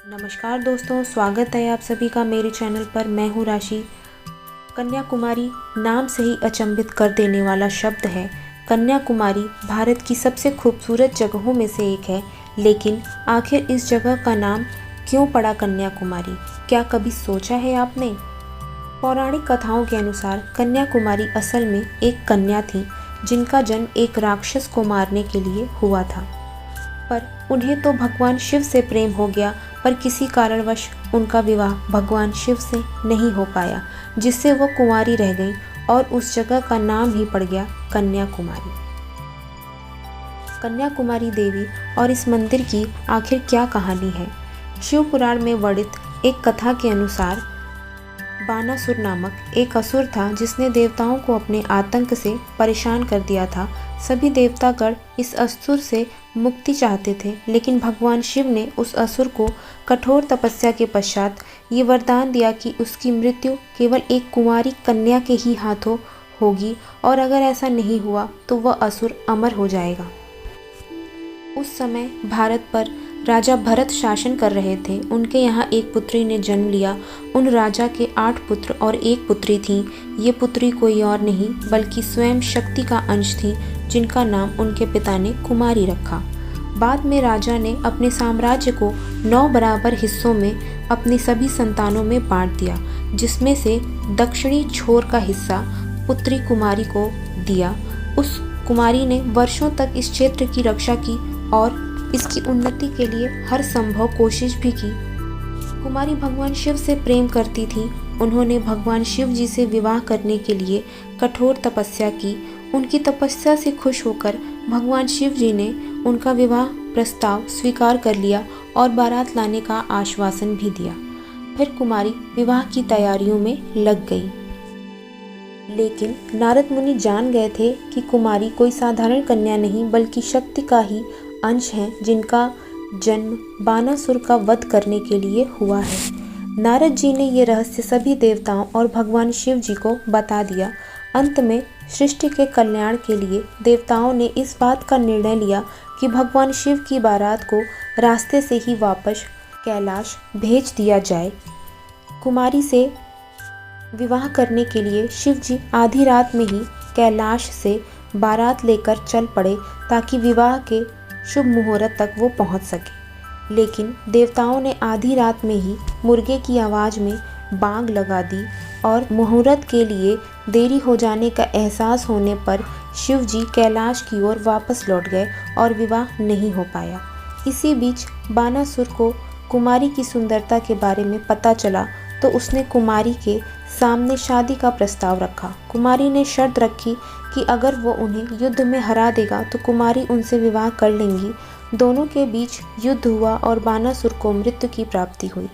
नमस्कार दोस्तों, स्वागत है आप सभी का मेरे चैनल पर। मैं हूँ राशि। कन्याकुमारी नाम से ही अचंभित कर देने वाला शब्द है। कन्याकुमारी भारत की सबसे खूबसूरत जगहों में से एक है, लेकिन आखिर इस जगह का नाम क्यों पड़ा कन्याकुमारी? क्या कभी सोचा है आपने? पौराणिक कथाओं के अनुसार कन्याकुमारी असल में एक कन्या थी, जिनका जन्म एक राक्षस को मारने के लिए हुआ था। पर उन्हें तो भगवान शिव से प्रेम हो गया, पर किसी कारणवश उनका विवाह भगवान शिव से नहीं हो पाया, जिससे वो कुंवारी रह गई और उस जगह का नाम ही पड़ गया कन्याकुमारी। कन्याकुमारी देवी और इस मंदिर की आखिर क्या कहानी है? शिव पुराण में वर्णित एक कथा के अनुसार बानासुर नामक एक असुर था, जिसने देवताओं को अपने आतंक से परेशान कर दिया था। सभी देवतागण इस असुर से मुक्ति चाहते थे, लेकिन भगवान शिव ने उस असुर को कठोर तपस्या के पश्चात ये वरदान दिया कि उसकी मृत्यु केवल एक कुंवारी कन्या के ही हाथों होगी, और अगर ऐसा नहीं हुआ तो वह असुर अमर हो जाएगा। उस समय भारत पर राजा भरत शासन कर रहे थे। उनके यहाँ एक पुत्री ने जन्म लिया। उन राजा के 8 पुत्र और एक पुत्री थी। ये पुत्री कोई और नहीं बल्कि स्वयं शक्ति का अंश थी, जिनका नाम उनके पिता ने कुमारी रखा। बाद में राजा ने अपने साम्राज्य को 9 बराबर हिस्सों में अपनी सभी संतानों में बांट दिया, जिसमें से दक्षिणी छोर का हिस्सा पुत्री कुमारी को दिया। उस कुमारी ने वर्षों तक इस क्षेत्र की रक्षा की और इसकी उन्नति के लिए हर संभव कोशिश भी की। कुमारी भगवान शिव से प्रेम करती थी। उन्होंने भगवान शिव जी से विवाह करने के लिए कठोर तपस्या की। उनकी तपस्या से खुश होकर भगवान शिव जी ने उनका विवाह प्रस्ताव स्वीकार कर लिया और बारात लाने का आश्वासन भी दिया। फिर कुमारी विवाह की तैयारियों में लग गई। लेकिन नारद मुनि जान गए थे कि कुमारी कोई साधारण कन्या नहीं बल्कि शक्ति का ही अंश हैं, जिनका जन्म बानासुर का वध करने के लिए हुआ है। नारद जी ने ये रहस्य सभी देवताओं और भगवान शिव जी को बता दिया। अंत में सृष्टि के कल्याण के लिए देवताओं ने इस बात का निर्णय लिया कि भगवान शिव की बारात को रास्ते से ही वापस कैलाश भेज दिया जाए। कुमारी से विवाह करने के लिए शिव जी आधी रात में ही कैलाश से बारात लेकर चल पड़े, ताकि विवाह के शुभ मुहूर्त तक वो पहुंच सके। लेकिन देवताओं ने आधी रात में ही मुर्गे की आवाज़ में बांग लगा दी, और मुहूर्त के लिए देरी हो जाने का एहसास होने पर शिव जी कैलाश की ओर वापस लौट गए और विवाह नहीं हो पाया। इसी बीच बानासुर को कुमारी की सुंदरता के बारे में पता चला, तो उसने कुमारी के सामने शादी का प्रस्ताव रखा। कुमारी ने शर्त रखी कि अगर वो उन्हें युद्ध में हरा देगा तो कुमारी उनसे विवाह कर लेंगी। दोनों के बीच युद्ध हुआ और बानासुर को मृत्यु की प्राप्ति हुई।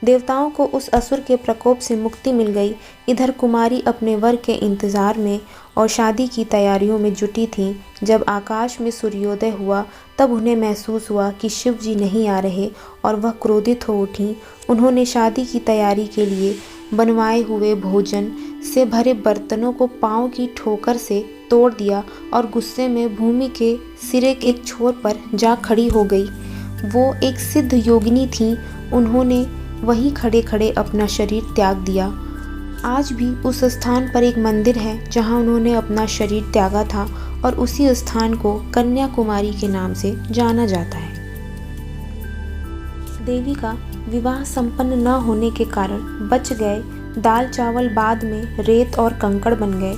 देवताओं को उस असुर के प्रकोप से मुक्ति मिल गई। इधर कुमारी अपने वर के इंतजार में और शादी की तैयारियों में जुटी थीं। जब आकाश में सूर्योदय हुआ, तब उन्हें महसूस हुआ कि शिव जी नहीं आ रहे, और वह क्रोधित हो उठीं। उन्होंने शादी की तैयारी के लिए बनवाए हुए भोजन से भरे बर्तनों को पांव की ठोकर से तोड़ दिया और गुस्से में भूमि के सिरे के एक छोर पर जा खड़ी हो गई। वो एक सिद्ध योगिनी थी। उन्होंने वहीं खड़े खड़े अपना शरीर त्याग दिया। आज भी उस स्थान पर एक मंदिर है जहां उन्होंने अपना शरीर त्यागा था, और उसी स्थान को कन्याकुमारी के नाम से जाना जाता है। देवी का विवाह संपन्न न होने के कारण बच गए दाल चावल बाद में रेत और कंकड़ बन गए।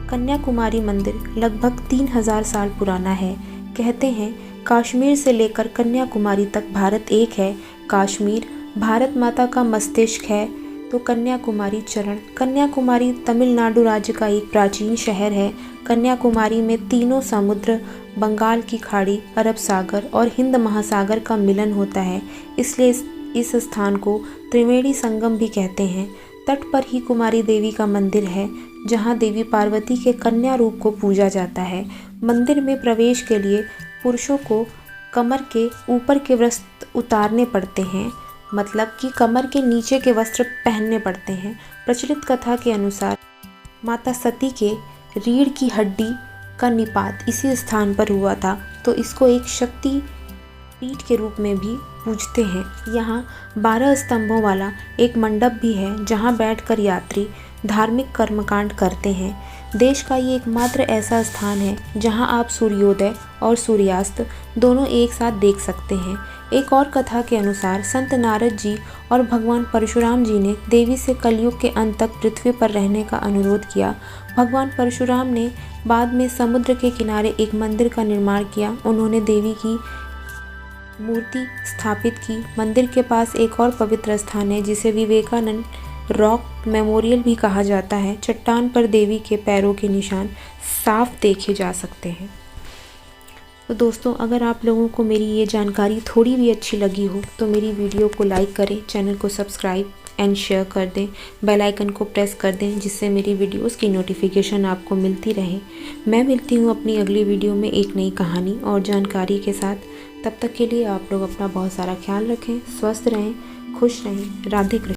कन्याकुमारी मंदिर लगभग 3000 साल पुराना है। कहते हैं कश्मीर से लेकर कन्याकुमारी तक भारत एक है। कश्मीर भारत माता का मस्तिष्क है, तो कन्याकुमारी चरण। कन्याकुमारी तमिलनाडु राज्य का एक प्राचीन शहर है। कन्याकुमारी में तीनों समुद्र, बंगाल की खाड़ी, अरब सागर और हिंद महासागर का मिलन होता है, इसलिए इस स्थान को त्रिवेणी संगम भी कहते हैं। तट पर ही कुमारी देवी का मंदिर है, जहां देवी पार्वती के कन्या रूप को पूजा जाता है। मंदिर में प्रवेश के लिए पुरुषों को कमर के ऊपर के वस्त्र उतारने पड़ते हैं, मतलब कि कमर के नीचे के वस्त्र पहनने पड़ते हैं। प्रचलित कथा के अनुसार माता सती के रीढ़ की हड्डी का निपात इसी स्थान पर हुआ था, तो इसको एक शक्ति पीठ के रूप में भी पूजते हैं। यहाँ 12 स्तंभों वाला एक मंडप भी है जहाँ बैठकर यात्री धार्मिक कर्मकांड करते हैं। देश का ये एकमात्र ऐसा स्थान है जहाँ आप सूर्योदय और सूर्यास्त दोनों एक साथ देख सकते हैं। एक और कथा के अनुसार संत नारद जी और भगवान परशुराम जी ने देवी से कलयुग के अंत तक पृथ्वी पर रहने का अनुरोध किया। भगवान परशुराम ने बाद में समुद्र के किनारे एक मंदिर का निर्माण किया। उन्होंने देवी की मूर्ति स्थापित की। मंदिर के पास एक और पवित्र स्थान है जिसे विवेकानंद रॉक मेमोरियल भी कहा जाता है। चट्टान पर देवी के पैरों के निशान साफ देखे जा सकते हैं। तो दोस्तों, अगर आप लोगों को मेरी ये जानकारी थोड़ी भी अच्छी लगी हो तो मेरी वीडियो को लाइक करें, चैनल को सब्सक्राइब एंड शेयर कर दें, बेल आइकन को प्रेस कर दें जिससे मेरी वीडियोस की नोटिफिकेशन आपको मिलती रहे। मैं मिलती हूँ अपनी अगली वीडियो में एक नई कहानी और जानकारी के साथ। तब तक के लिए आप लोग अपना बहुत सारा ख्याल रखें, स्वस्थ रहें, खुश रहें। राधे कृष्ण।